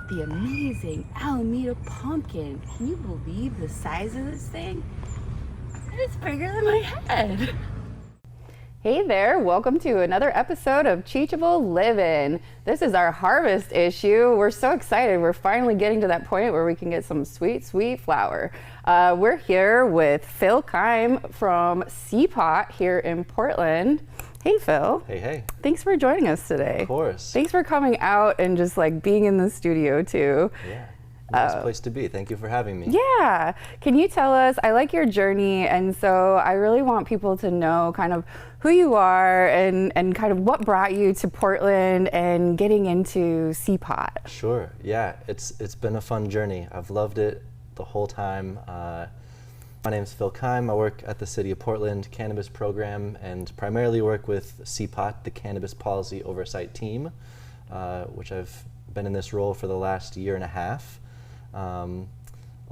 The amazing Alameda pumpkin. Can you believe the size of this thing? It's bigger than my head. Hey there, welcome to another episode of Cheechable LIVN. This is our harvest issue. We're so excited. We're finally getting to that point where we can get some sweet, sweet flower. We're here with Phil Keim from CPOT here in Portland. Hey Phil. Hey, hey. Thanks for joining us today. Of course. Thanks for coming out and just like being in the studio too. Yeah, nice place to be. Thank you for having me. Yeah. Can you tell us, I like your journey, and so I really want people to know kind of who you are and kind of what brought you to Portland and getting into CPOT. Sure, yeah, it's been a fun journey. I've loved it the whole time. My name is Phil Keim. I work at the City of Portland Cannabis Program and primarily work with CPOT, the Cannabis Policy Oversight Team, which I've been in this role for the last year and a half. I'll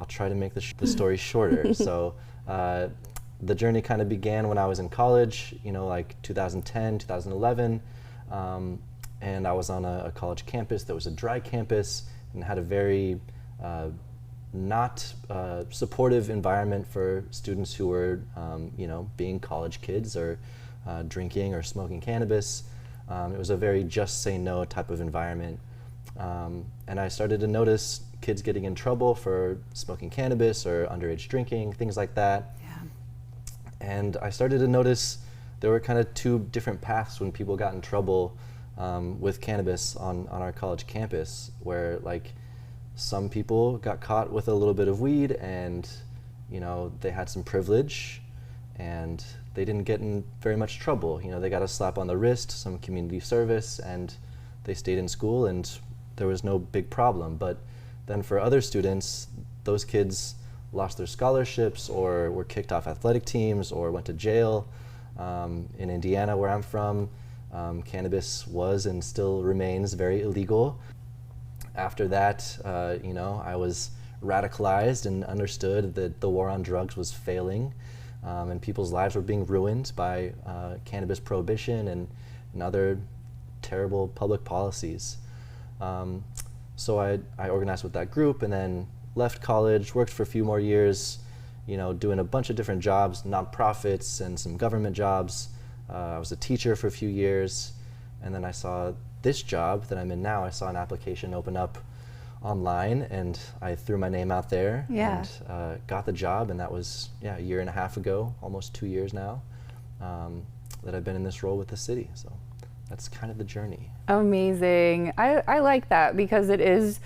try to make the story shorter. So the journey kind of began when I was in college, you know, like 2010, 2011, and I was on a college campus that was a dry campus and had a very not supportive environment for students who were, you know, being college kids or drinking or smoking cannabis. It was a very just say no type of environment. And I started to notice kids getting in trouble for smoking cannabis or underage drinking, things like that. Yeah. And I started to notice there were kind of two different paths when people got in trouble with cannabis on our college campus, where like some people got caught with a little bit of weed and, you know, they had some privilege and they didn't get in very much trouble. You know, they got a slap on the wrist, some community service, and they stayed in school and there was no big problem. But then for other students, those kids lost their scholarships or were kicked off athletic teams or went to jail. In Indiana, where I'm from, cannabis was and still remains very illegal. After that, you know, I was radicalized and understood that the war on drugs was failing, and people's lives were being ruined by cannabis prohibition and other terrible public policies. So I organized with that group and then left college, worked for a few more years, you know, doing a bunch of different jobs, nonprofits and some government jobs. I was a teacher for a few years, and then I saw this job that I'm in now. I saw an application open up online and I threw my name out there and got the job, and that was a year and a half ago, almost 2 years now, that I've been in this role with the city. So that's kind of the journey. Amazing. I like that because it's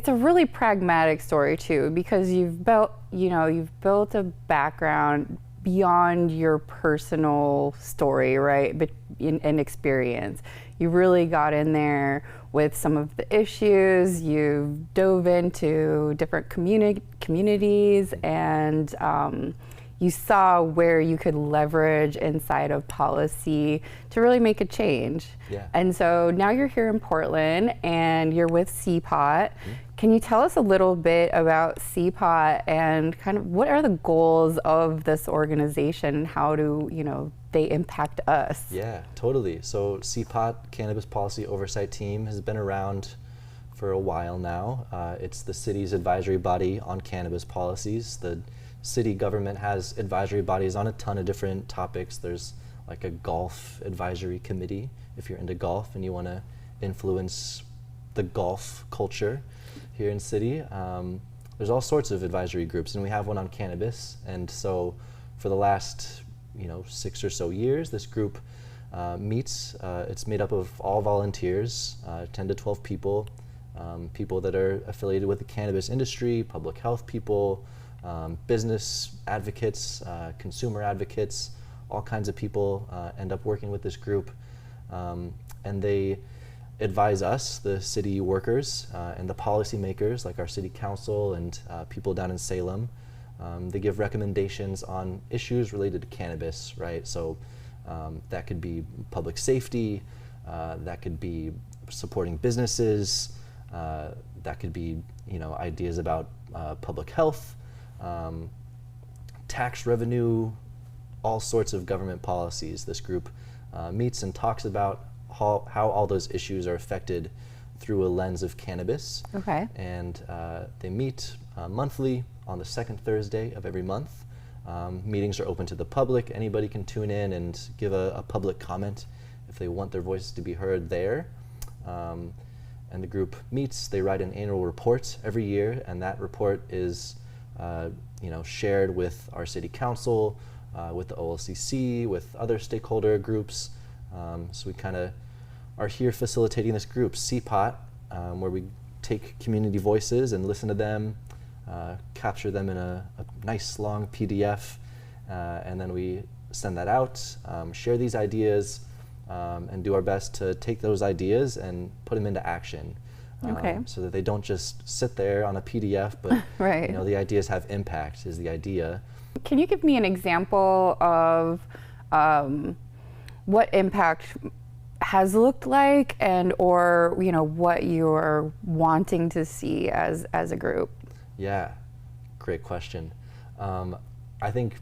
a really pragmatic story too, because you've built a background beyond your personal story, right? But in experience, you really got in there with some of the issues. You dove into different communities, and you saw where you could leverage inside of policy to really make a change. Yeah. And so now you're here in Portland and you're with CPOT. Mm-hmm. Can you tell us a little bit about CPOT and kind of what are the goals of this organization and how do, you know, they impact us? Yeah, totally. So CPOT, Cannabis Policy Oversight Team, has been around for a while now. It's the city's advisory body on cannabis policies. The city government has advisory bodies on a ton of different topics. There's like a golf advisory committee if you're into golf and you want to influence the golf culture here in city. There's all sorts of advisory groups, and we have one on cannabis. And so for the last 6 or so years, this group meets. It's made up of all volunteers, 10 to 12 people, people that are affiliated with the cannabis industry, public health people, business advocates, consumer advocates, all kinds of people end up working with this group, and they advise us, the city workers, and the policymakers like our city council and people down in Salem. They give recommendations on issues related to cannabis, right? So That could be public safety, that could be supporting businesses, that could be, ideas about public health, tax revenue, all sorts of government policies. This group meets and talks about how all those issues are affected through a lens of cannabis. Okay. And they meet monthly on the second Thursday of every month. Meetings are open to the public. Anybody can tune in and give a public comment if they want their voices to be heard there. And the group meets, they write an annual report every year, and that report is shared with our city council, with the OLCC, with other stakeholder groups. So we kind of are here facilitating this group, CPOT, where we take community voices and listen to them, capture them in a nice long PDF, and then we send that out, share these ideas, and do our best to take those ideas and put them into action. Okay. So that they don't just sit there on a PDF, but Right. the ideas have impact is the idea. Can you give me an example of what impact has looked like, and or what you're wanting to see as a group? Yeah, great question. I think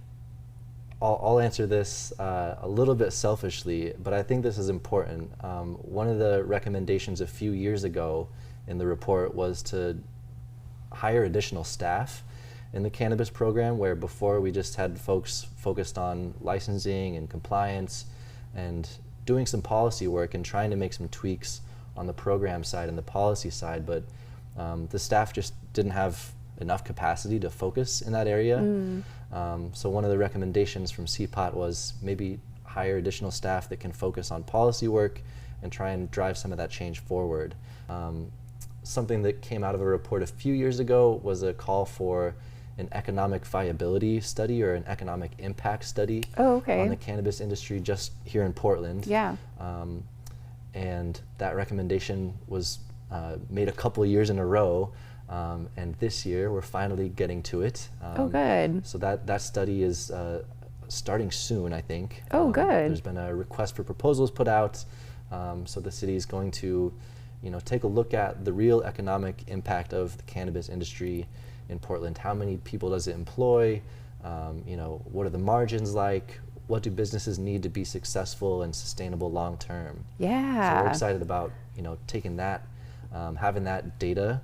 I'll answer this a little bit selfishly, but I think this is important. One of the recommendations a few years ago in the report was to hire additional staff in the cannabis program, where before we just had folks focused on licensing and compliance and doing some policy work and trying to make some tweaks on the program side and the policy side, but the staff just didn't have enough capacity to focus in that area. So one of the recommendations from CPOT was maybe hire additional staff that can focus on policy work and try and drive some of that change forward. Something that came out of a report a few years ago was a call for an economic viability study or an economic impact study on the cannabis industry just here in Portland. Yeah. And that recommendation was made a couple of years in a row, and this year we're finally getting to it. Good. So that study is starting soon, I think. Good. There's been a request for proposals put out, so the city is going to take a look at the real economic impact of the cannabis industry in Portland. How many people does it employ? What are the margins like? What do businesses need to be successful and sustainable long term? Yeah. So we're excited about taking that, having that data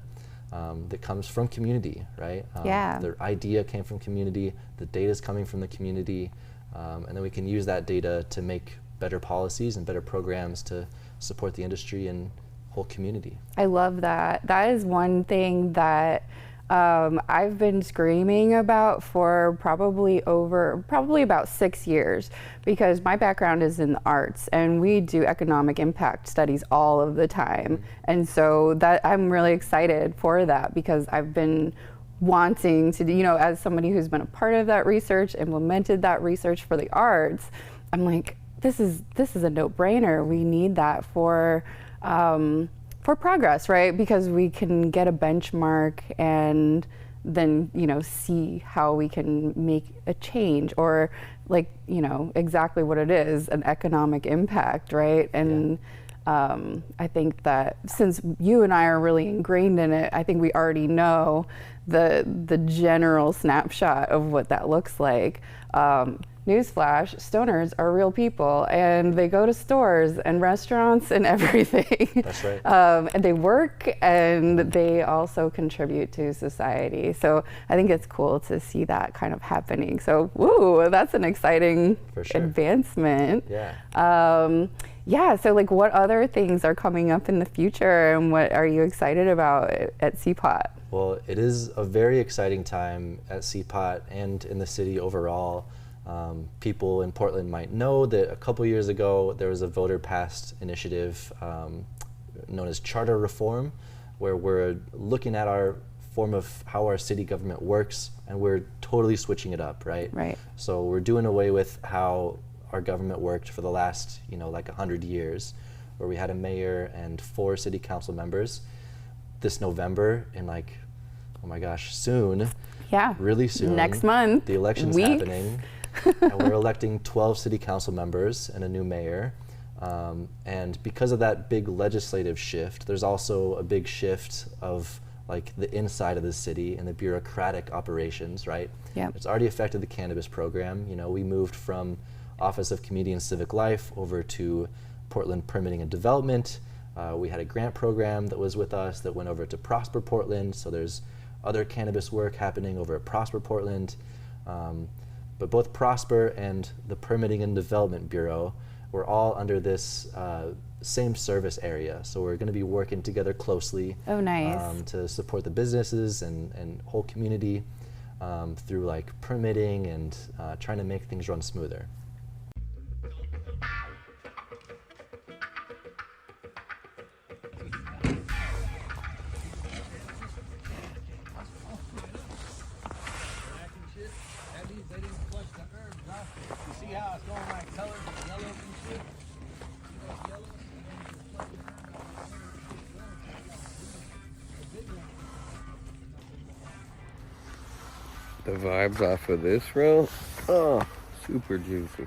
that comes from community, right? Yeah. The idea came from community, the data is coming from the community, and then we can use that data to make better policies and better programs to support the industry and whole community. I love that. That is one thing that I've been screaming about for probably about 6 years, because my background is in the arts and we do economic impact studies all of the time. And so that I'm really excited for that, because I've been wanting to, as somebody who's been a part of that research, implemented that research for the arts, I'm like, this is a no-brainer. We need that for progress, right? Because we can get a benchmark and then, see how we can make a change, or exactly what it is, an economic impact, right? And I think that since you and I are really ingrained in it, I think we already know the general snapshot of what that looks like. Newsflash, stoners are real people, and they go to stores and restaurants and everything. That's right. And they work, and they also contribute to society. So I think it's cool to see that kind of happening. So, woo, that's an exciting advancement. Yeah. Yeah, so what other things are coming up in the future, and what are you excited about at CPOT? Well, it is a very exciting time at CPOT and in the city overall. People in Portland might know that a couple years ago there was a voter-passed initiative known as charter reform, where we're looking at our form of how our city government works, and we're totally switching it up, right? Right. So we're doing away with how our government worked for the last, 100 years, where we had a mayor and 4 city council members. This November, in oh my gosh, soon. Yeah. Really soon. Next month. The election's weeks. happening. And we're electing 12 city council members and a new mayor. And because of that big legislative shift, there's also a big shift of like the inside of the city and the bureaucratic operations, right? Yeah. It's already affected the cannabis program. You know, we moved from Office of Community and Civic Life over to Portland Permitting and Development. We had a grant program that was with us that went over to Prosper Portland. So there's other cannabis work happening over at Prosper Portland. But both Prosper and the Permitting and Development Bureau were all under this same service area. So we're going to be working together closely. Oh, nice. To support the businesses and whole community through like permitting and trying to make things run smoother. The vibes off of this row, oh, super juicy.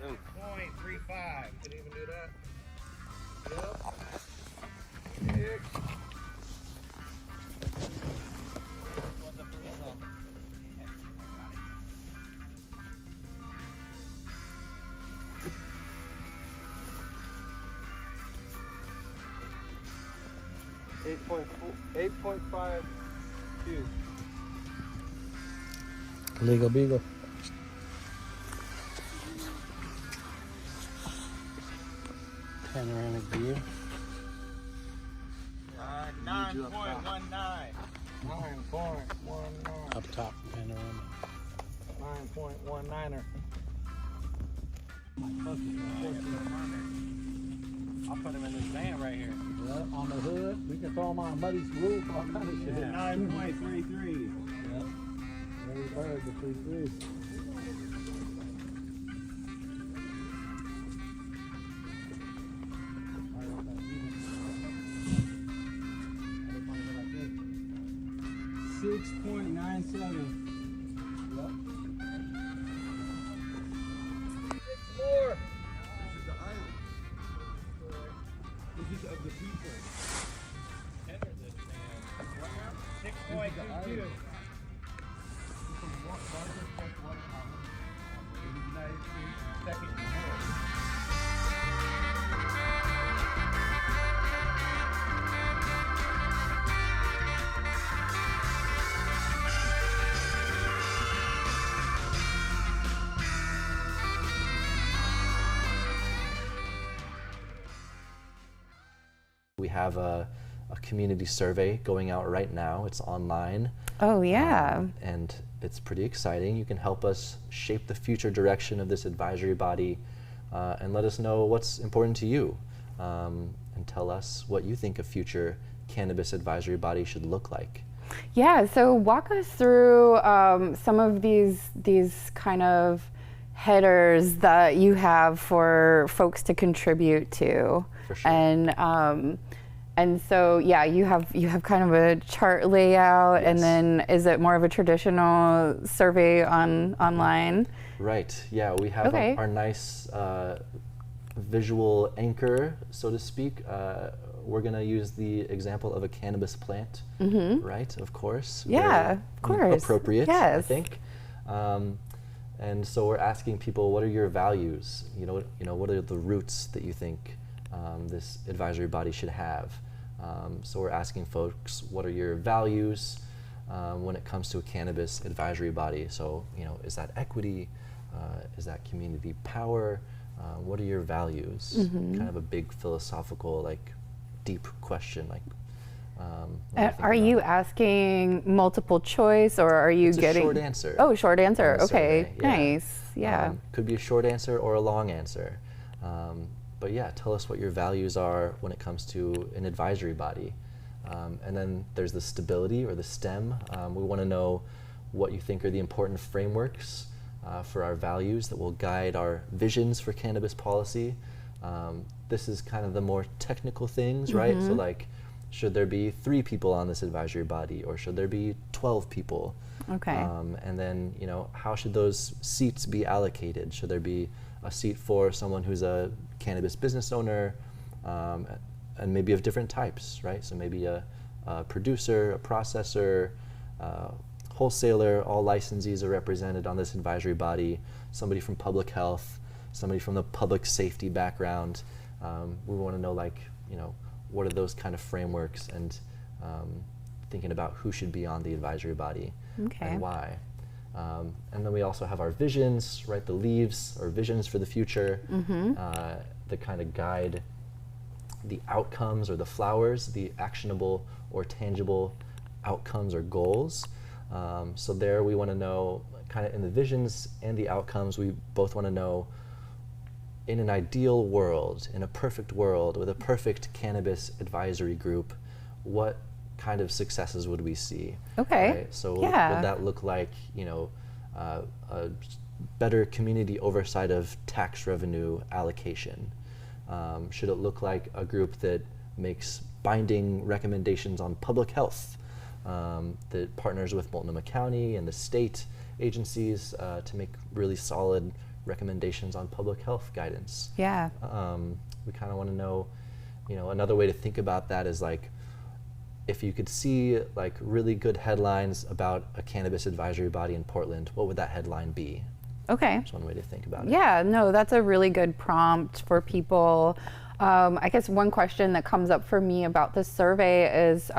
.35, can you even do that? Yep. 8.52. Legal Beagle. Panoramic view. 9.19. 9.19. Up top, panoramic. 9.19er. I'll put him in this van right here. Yep, on the hood. We can throw them on a muddy's roof, all kind of shit. 9.33. Yep. Every bird, the 3 3. .97. Yep. More. This is the island. This is of the people. Enter this man. 6.22. United States, second in the world. We have a community survey going out right now. It's online. Oh, yeah. And it's pretty exciting. You can help us shape the future direction of this advisory body and let us know what's important to you and tell us what you think a future cannabis advisory body should look like. Yeah, so walk us through some of these kind of headers that you have for folks to contribute to. For sure. And so yeah, you have kind of a chart layout, Yes. and then is it more of a traditional survey online? Right. Yeah, we have Okay. our nice visual anchor, so to speak. We're gonna use the example of a cannabis plant, right? Of course. Yeah, Very of course. Appropriate, I Yes. think. And so we're asking people, what are your values? You know, what are the roots that you think this advisory body should have? So we're asking folks, what are your values when it comes to a cannabis advisory body? So, is that equity? Is that community power? What are your values? Kind of a big philosophical, like, deep question. Like, Are you asking multiple choice, or are you it's getting a short answer? Oh, short answer. on the Okay, survey, yeah. nice. Yeah. Could be a short answer or a long answer. But yeah, tell us what your values are when it comes to an advisory body. And then there's the stability, or the STEM. We want to know what you think are the important frameworks for our values that will guide our visions for cannabis policy. this is kind of the more technical things, right? So like, should there be 3 people on this advisory body, or should there be 12 people? Okay. And then, you know, how should those seats be allocated? Should there be a seat for someone who's a cannabis business owner, and maybe of different types, right? So maybe a producer, a processor, wholesaler, all licensees are represented on this advisory body, somebody from public health, somebody from the public safety background. We want to know, like, you know, what are those kind of frameworks, and thinking about who should be on the advisory body and why. And then we also have our visions, right? The leaves, or visions for the future, that kind of guide the outcomes, or the flowers, the actionable or tangible outcomes or goals. So there we want to know, kind of in the visions and the outcomes, we both want to know, in an ideal world, in a perfect world, with a perfect cannabis advisory group, what kind of successes would we see? Okay. Right? So would Yeah. that look like, you know, a better community oversight of tax revenue allocation? Should it look like a group that makes binding recommendations on public health, that partners with Multnomah County and the state agencies to make really solid recommendations on public health guidance? Yeah. We kind of want to know, you know, another way to think about that is like, if you could see like really good headlines about a cannabis advisory body in Portland, what would that headline be? Okay. That's one way to think about it. Yeah, no, that's a really good prompt for people. I guess one question that comes up for me about this survey is,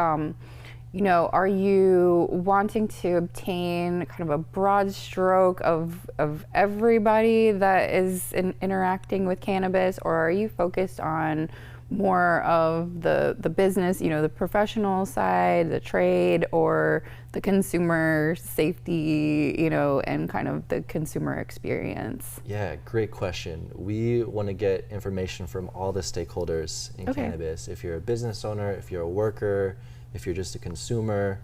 you know, are you wanting to obtain kind of a broad stroke of everybody that is interacting with cannabis, or are you focused on more of the business, you know, the professional side, the trade, or the consumer safety, you know, and kind of the consumer experience? Yeah, great question. We want to get information from all the stakeholders in cannabis. If you're a business owner, if you're a worker, if you're just a consumer,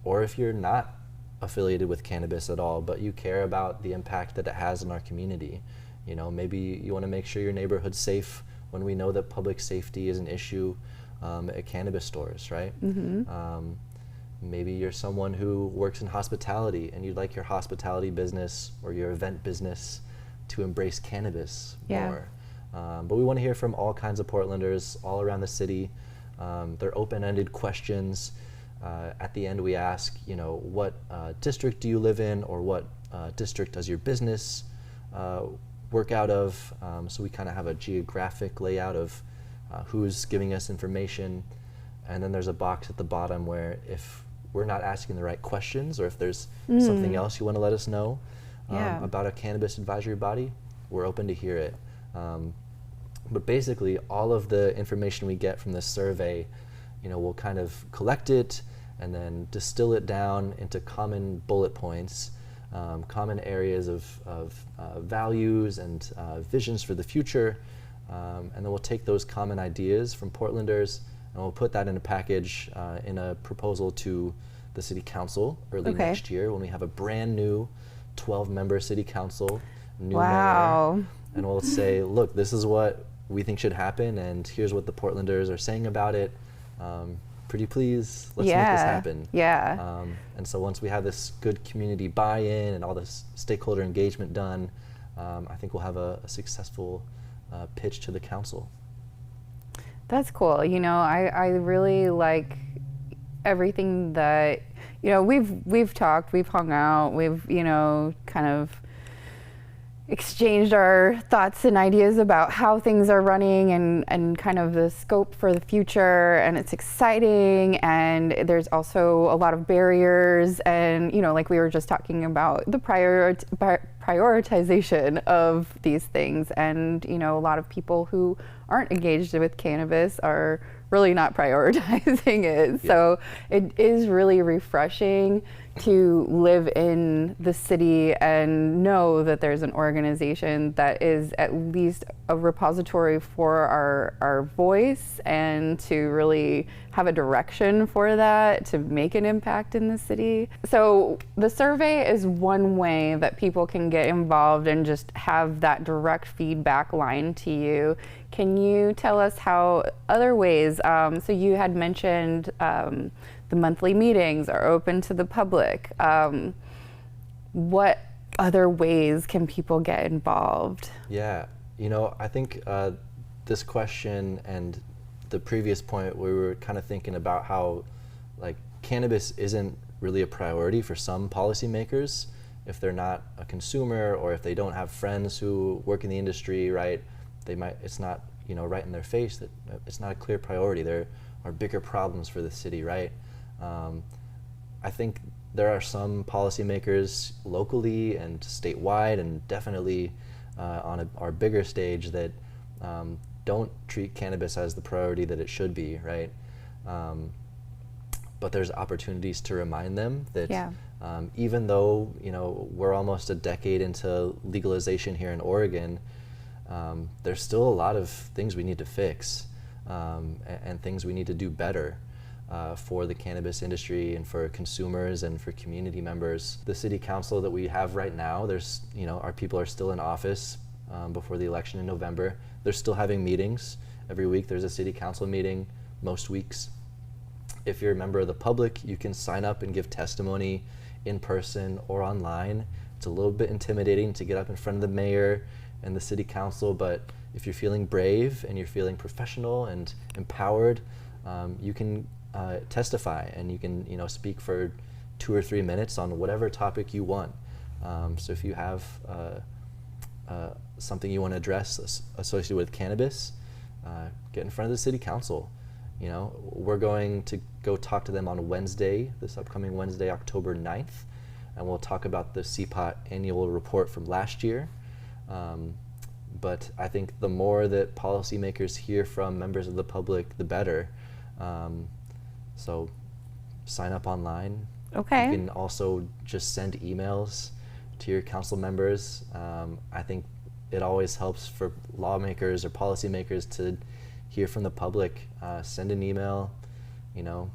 or if you're not affiliated with cannabis at all, but you care about the impact that it has in our community. You know, maybe you want to make sure your neighborhood's safe when we know that public safety is an issue at cannabis stores, right? Maybe you're someone who works in hospitality and you'd like your hospitality business or your event business to embrace cannabis more. But we want to hear from all kinds of Portlanders all around the city. They're open-ended questions. At the end we ask, you know, what district do you live in, or what district does your business work out of? So we kind of have a geographic layout of who's giving us information. And then there's a box at the bottom where if we're not asking the right questions, or if there's something else you want to let us know about a cannabis advisory body, we're open to hear it. But basically, all of the information we get from this survey, you know, we'll kind of collect it and then distill it down into common bullet points, common areas of values and visions for the future. And then we'll take those common ideas from Portlanders and we'll put that in a package in a proposal to the city council early next year, when we have a brand new 12-member city council, new mayor. And we'll say, look, this is what we think should happen, and here's what the Portlanders are saying about it. Pretty please, let's make this happen. And so once we have this good community buy-in and all this stakeholder engagement done, I think we'll have a successful pitch to the council. That's cool. You know, I really like everything that, you know, we've talked, we've hung out, we've, you know, kind of exchanged our thoughts and ideas about how things are running and kind of the scope for the future, and it's exciting, and there's also a lot of barriers, and, you know, like we were just talking about the prioritization of these things, and, you know, a lot of people who aren't engaged with cannabis are really not prioritizing it. So it is really refreshing to live in the city and know that there's an organization that is at least a repository for our voice, and to really have a direction for that to make an impact in the city. So the survey is one way that people can get involved and just have that direct feedback line to you. Can you tell us how other ways, so you had mentioned the monthly meetings are open to the public. What other ways can people get involved? Yeah, you know, I think this question and the previous point, we were kind of thinking about how like cannabis isn't really a priority for some policymakers if they're not a consumer, or if they don't have friends who work in the industry, right? It's not, you know, right in their face that it's not a clear priority. There are bigger problems for the city, right? I think there are some policymakers locally and statewide, and definitely on our bigger stage, that don't treat cannabis as the priority that it should be, right? But there's opportunities to remind them that even though, you know, we're almost a decade into legalization here in Oregon, there's still a lot of things we need to fix, and things we need to do better for the cannabis industry and for consumers and for community members. The city council that we have right now, there's, you know, our people are still in office before the election in November. They're still having meetings every week. There's a city council meeting most weeks. If you're a member of the public, you can sign up and give testimony in person or online. It's a little bit intimidating to get up in front of the mayor and the city council, but if you're feeling brave and you're feeling professional and empowered, you can testify, and you can, you know, speak for 2 or 3 minutes on whatever topic you want. So if you have something you want to address associated with cannabis, get in front of the city council. You know, we're going to go talk to them on Wednesday, this upcoming Wednesday, October 9th, and we'll talk about the CPOT annual report from last year. But I think the more that policymakers hear from members of the public, the better. So sign up online. Okay. You can also just send emails to your council members. I think it always helps for lawmakers or policymakers to hear from the public. Send an email, you know,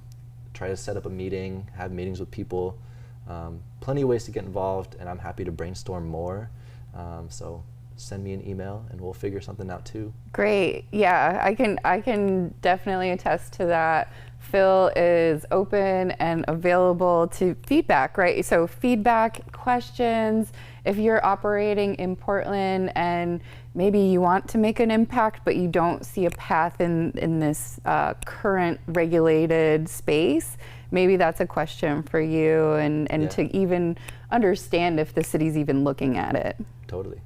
try to set up a meeting, have meetings with people. Plenty of ways to get involved, and I'm happy to brainstorm more. So send me an email and we'll figure something out too. Great. Yeah, I can definitely attest to that. Phil is open and available to feedback, right? So feedback, questions, if you're operating in Portland and maybe you want to make an impact, but you don't see a path in this current regulated space, maybe that's a question for you, and to even understand if the city's even looking at it. Totally.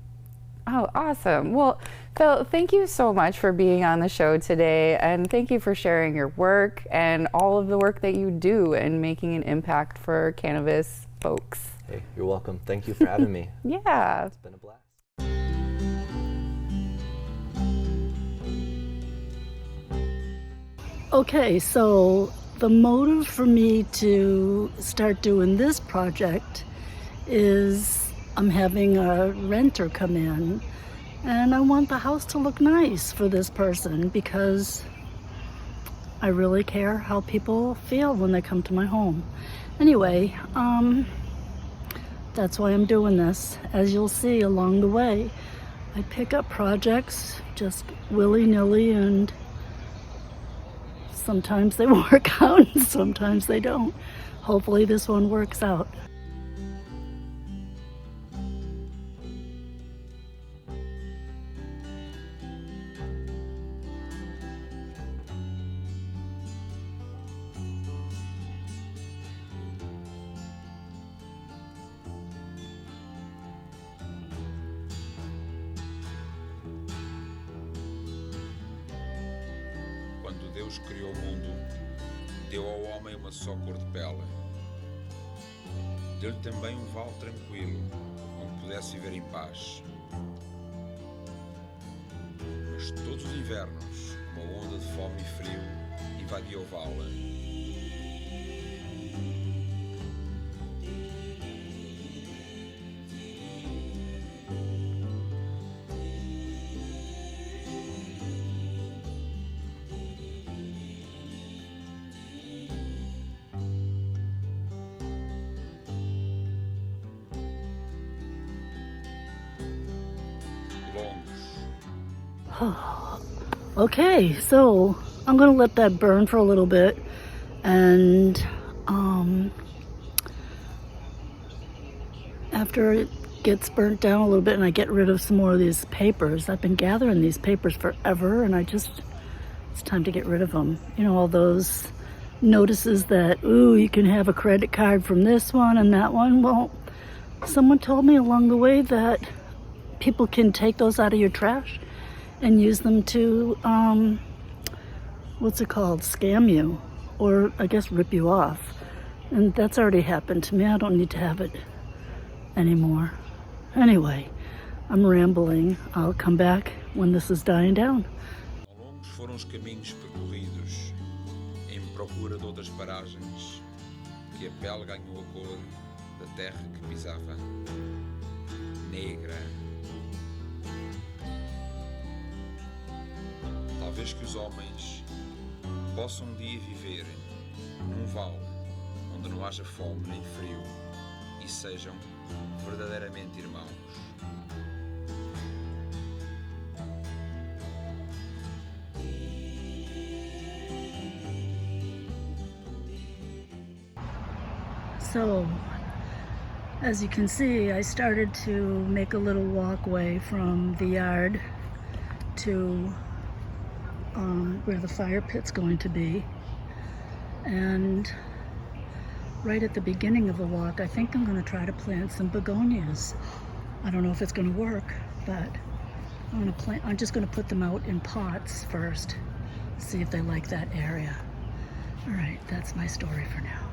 Oh, awesome. Well, Phil, thank you so much for being on the show today, and thank you for sharing your work and all of the work that you do and making an impact for cannabis folks. Hey, you're welcome. Thank you for having me. Yeah. It's been a blast. Okay, so the motive for me to start doing this project is I'm having a renter come in, and I want the house to look nice for this person because I really care how people feel when they come to my home. Anyway, that's why I'm doing this. As you'll see along the way, I pick up projects just willy-nilly, and sometimes they work out and sometimes they don't. Hopefully this one works out. Quando Deus criou o mundo, deu ao homem uma só cor de pele. Deu-lhe também um vale tranquilo, onde pudesse viver em paz. Mas todos os invernos, uma onda de fome e frio invadia o vale. Okay, so I'm gonna let that burn for a little bit, and after it gets burnt down a little bit and I get rid of some more of these papers, I've been gathering these papers forever, and it's time to get rid of them. You know, all those notices that, ooh, you can have a credit card from this one and that one. Well, someone told me along the way that people can take those out of your trash and use them to, what's it called, scam you, or I guess rip you off. And that's already happened to me. I don't need to have it anymore. Anyway, I'm rambling. I'll come back when this is dying down. Longos foram os caminhos percorridos em procura de outras paragens, que a pele ganhou a cor da terra que pisava, negra. Talvez que os homens possam um dia viver num vale onde não haja fome nem frio e sejam verdadeiramente irmãos. So, as you can see, I started to make a little walkway from the yard to where the fire pit's going to be. And right at the beginning of the walk, I think I'm going to try to plant some begonias. I don't know if it's going to work, but I'm just going to put them out in pots first, see if they like that area. All right, that's my story for now.